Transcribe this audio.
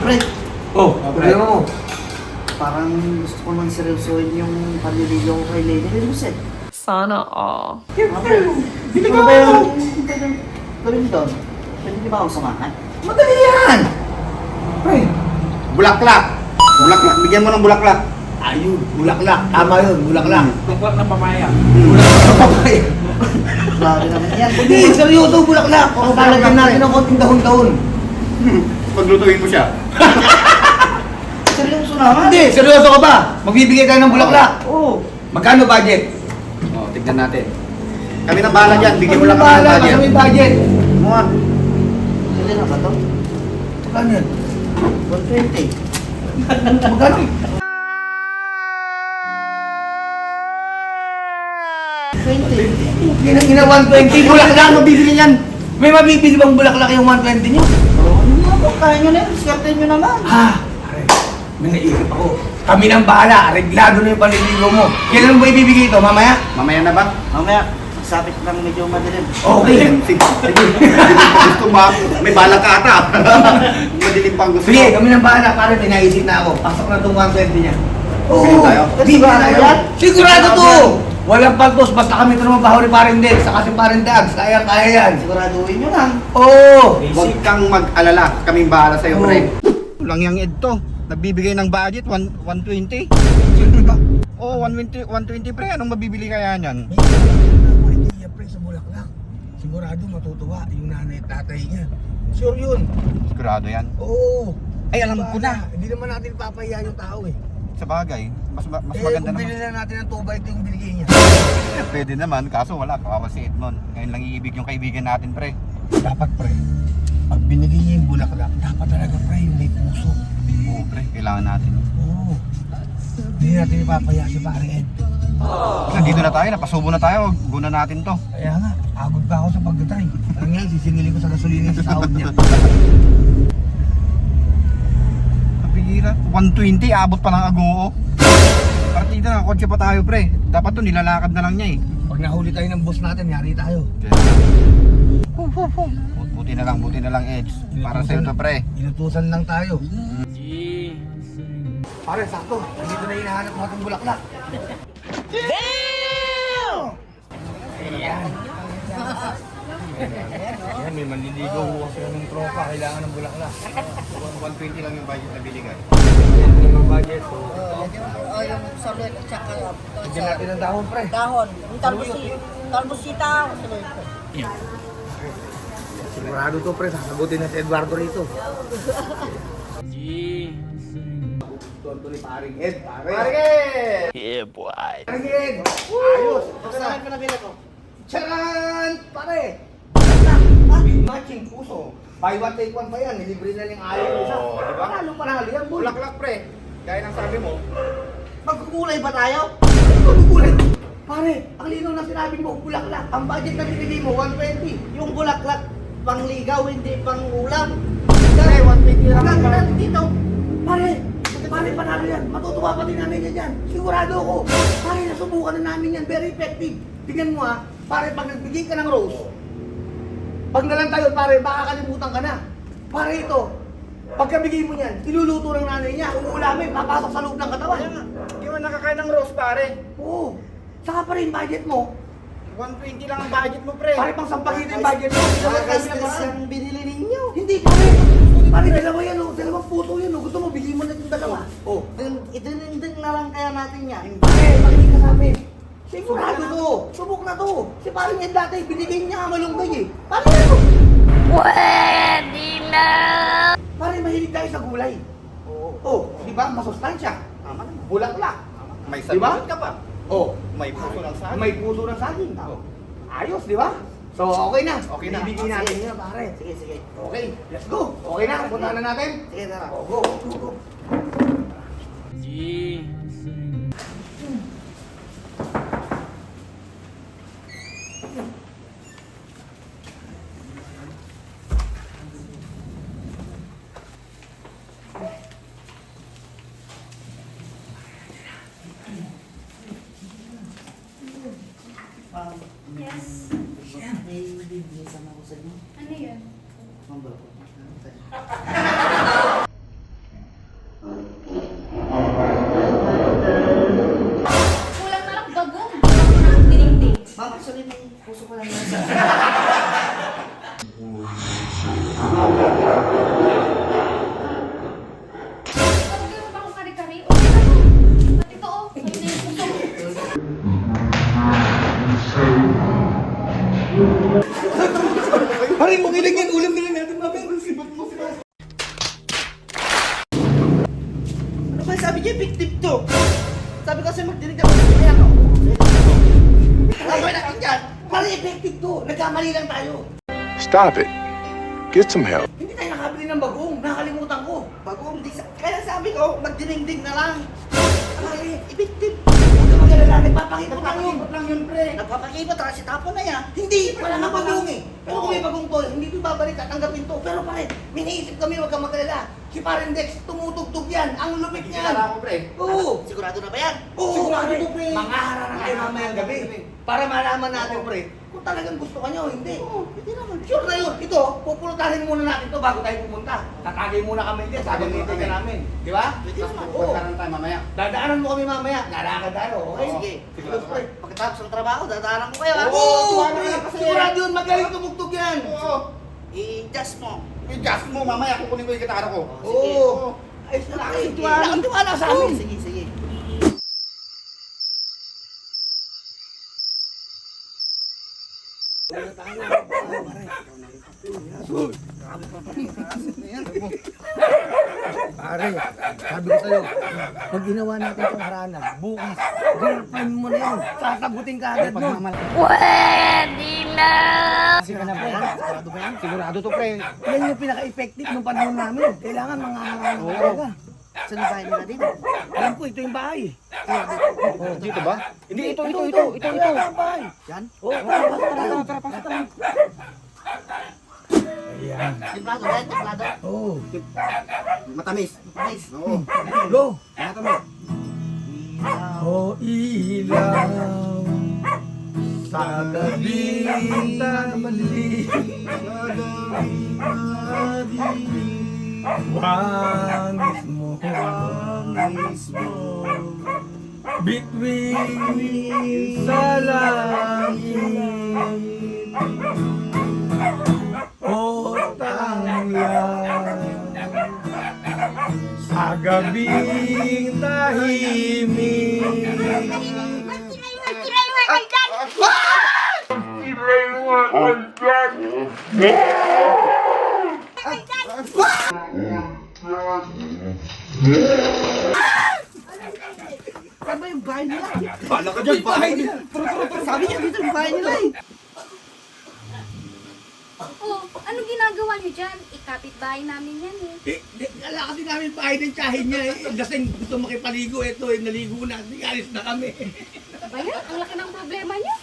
pre. Oh, problema mo. Parang gusto ko nang seryosohin yung panliligaw ko kay Lady Lucet. Sana all. Hindi ko ba yung gawin doon? Pwede di ba akong samahan? Madali yan! Pre, Bulaklak! Bulaklak, bigyan mo ng bulaklak. ayun, bulaklak. Tama yun, bulaklak. Tungkol ng pamaya. Bulaklak na papaya. Grabe naman yan. Hindi, seryoso, bulaklak. Ang talagyan natin ng konting dahon-dahon. Paglutuin mo siya. Seryoso naman. Hindi, seryoso ka ba? Magbibigay tayo ng bulaklak. Oo. Magkano budget? O, tignan natin. Kami na bahala dyan, bigyan mo lang kami ng Bahala ka budget. sa may budget. Mga. Pwede na ba to? Magkano yan? 120. Magkano? 20. Ina 120 bulaklak, mabibili yan. May mabibili bang bulaklak yung 120 nyo? Oo, ano nga po? Kaya nyo na yun. Skarte nyo naman. Ha? Pare, may naisip ako. Kami nang bahala, reglado na yung paliligo mo. Kailan mo ba ibibigay ito? Mamaya? Mamaya na ba? Mamaya, magsapit lang medyo madilim. Okay. Sige. Gusto mo, may balak ka ata. Madilim pang gusto Sige, mo. kami nang bahala. Pare, may naisip na ako. Pasok na itong 120 niya. Sige tayo. Bibili Sigurado tayo. yan? Sigurado Sigurado to! yan. Walang paltos, basta kami ito naman bahuri parin din. Saka si parin Dags, kaya yan. Siguraduhin nyo lang. Oo! Huwag kang mag-alala, kaming bahala sa'yo, Oo. pre. Kulang yung Ed to. Nagbibigay ng budget, 120. Siyempre ba? Oo, 120 pre. Anong mabibili kaya niyan? May idea pre sa bulaklak. Sigurado matutuwa yung nanay at tatay niya. Sure yun. Sigurado yan. Oo. Ay, alam ko na. Hindi naman natin papahiya yung tao eh. Sa bagay, mas Eh, maganda kung naman. binili na natin ng 2x2 yung binigay niya. Pwede naman, kaso wala. Kawawa si Edmond. Ngayon lang iibig yung kaibigan natin, pre. Dapat pre, pag binigay niya yung bulaklak, dapat talaga pre, yung may puso. Oo, pre. Kailangan natin. Oo. Hindi natin ipapahiya si paring Ed. Nandito na tayo, napasubo na tayo. Guna natin to. Kaya nga, pagod pa ako sa pagdadrive. Parang ngayon, sisingilin ko sa gasolina sa sahod niya. Kapihira. 120, abot pa ng agoo. Partida na, kotse pa tayo, pre. Dapat to, nilalakad na lang niya eh. Pag nahuli tayo ng boss natin, yari tayo. Buti na lang, Edge. Para sa'yo to, pre. Inutusan lang tayo. Pare, sakto. Nandito na hinahanap natin bulaklak. Ayan. Ayan, may manliligaw kasi ng tropa. Kailangan ng bulaklak. 120 lang yung budget na binigay. Ayan na naman budget. So, Yung salit at saka bigyan natin ng dahon, pre. dahon. Yung talbosita. Sigurado to, pre. Sasagutin na si Eduardo rito. Tonto ni paring Ed, pare. Paring Ed! Yeah, boy. Paring Ed! Ayos! Saan ka nabili ko? Charan! Pare! Bulaklak! Big matching puso. Buy one, take one pa yan. Nilibre na yung ayaw isa. Oo, di ba? Panalo yan, boy. Bulaklak, pre. Gaya ng sabi mo. Magkukulay ba tayo? Ano ba gugulat? Pare, ang linaw na sinabi mo, bulaklak. Ang budget na binigay mo, 120. Yung bulaklak, pangligaw, hindi pang ulam. Pare, 120 lang. Wala ka dito. Pare, pare, panalo yan. Matutuwa pa din namin yan dyan. Sigurado ako. Pare, nasubukan na namin yan. Very effective. Tingnan mo ha. Pare, pag nagbigay ka ng rose, pag nalang tayo, pare, baka kalimutan ka na. Pare, ito. Pagkabigay mo yan, iluluto ng nanay niya. Uulamin, papasok sa loob ng katawan. Hindi mo nakakain ng rose, pare. Oo. Saka pa rin budget mo. 120 lang ang budget mo, pre. Pare, pang sampagitin yung budget mo. Hindi naman kami Nakakastas ng paraan. yung binili ninyo. Hindi, pare. Pare, dalawa yan, oh. Dalawang puto yan, oh. Gusto mo, bigyan mo na yung dalawa. Oh. Idinindin na lang kaya natin yan. Pare, makinig ka sa amin. Sigurado to. Subok na to. Si paring Ed dati, binigay niya nga malunggay eh. Pare, ano? Pwede na! Pare, mahilig tayo sa gulay. Oo. Oh, di ba? Masustansya. Tama naman. Bulaklak. May Di ba? sagot ka pa. Oh. May puso lang sa akin. May puso ng saging. Oh. Ayos, di ba? So, okay na. Okay na. Ibigay natin yun, pare. Sige, sige. Okay, let's go. Okay na, punta na natin. Sige, tara. Oh, go, go, go. Yes. May bibigyan ako sa inyo. Ano yun? Mambala ko. Pagkakaroon ba akong kari-kari? Okay na to. Pati to, oh. Sabi na yung puso. Pare, mo kailangan ulam na lang natin mamaya. Sibot mo sila. Ano ba sabi niya? Victim to. Sabi kasi magdinig ako sa kanya, no? Ano ba natin dyan? Pare, effective to. Nagkamali lang tayo. Stop it. Get some help. Hindi tayo nakabili ng bagong. Nakalimutan ko. Bagong, di sa... Kaya sabi ko, magdinigdig na lang. Pare, effective. Huwag ka mag-alala. Nagpapakipot lang yun. Nagpapakipot lang yun, pre. Nagpapakipot, kasi tapon na yan. Hindi, wala nga bagong eh. Pero kung may bagong to, hindi ko babalik at tanggapin to. Pero pare, miniisip kami, huwag kang mag-alala. Si Paren Dex, tumutugtog yan. Ang lupit niyan. Kilala ko, pre. Oo. Sigurado na ba yan? Oo, Sigurado pare. to, pre. Mangahara na kayo mamayang gabi. Para malaman natin, pre, kung talagang gusto ka nyo o hindi. Hindi naman. Sure na yun. Ito, pupulutahin muna natin to bago tayo pumunta. Tatagay muna kami dyan. Sabi Tatagay nito kami. ka namin. Di ba? Pwede naman. Oo. Magkaroon tayo mamaya. Dadaanan mo kami mamaya. Lalakad tayo. Okay? Sige. Sige, pre. Pagkatapos ng trabaho, dadaanan ko kayo ha. Oo, tuwa pre. na kasi. Sigurado yun. Magaling tumugtog yan. Oo. I-adjust mo. I-gas mo mamaya. Kukunin ko yung gitara ko. Sige. Oo. Ayos na lang. Nakakatiwala sa amin. Sige, sige. Pare, sabi ko sa'yo, pag ginawa natin itong harana, bukas, girlfriend mo na yun. Sasagutin ka agad nun. Pwede na. Kasi ka na ba yan? Sigurado ba yan? Sigurado to, pre. Yan yung pinaka-effective nung panahon namin. Kailangan mga harana talaga. Saan yung bahay nila din? Alam ko, ito yung bahay. Dito ba? Hindi, ito. Ito ang bahay. Yan? Oo, tara, pasok ka lang. Ayan. Templado, right? Templado. Oo. Matamis. Nice. Oo. Go! Matamis. O ilaw sa gabing tamali, wangis mo, bituin sa langit, o tanglan sa gabing tahimik. Saan ba yung bahay nila? Bala ka dyan, bahay nila. Sabi niya dito yung bahay nila eh. Oh, ano ginagawa niyo dyan? Ikapit bahay namin yan eh. Kala kasi namin bahay ng tsahin niya eh. Lasing gusto makipaligo, eto eh, naligo na, alis na kami. Ba yan? Ang laki ng problema niyo.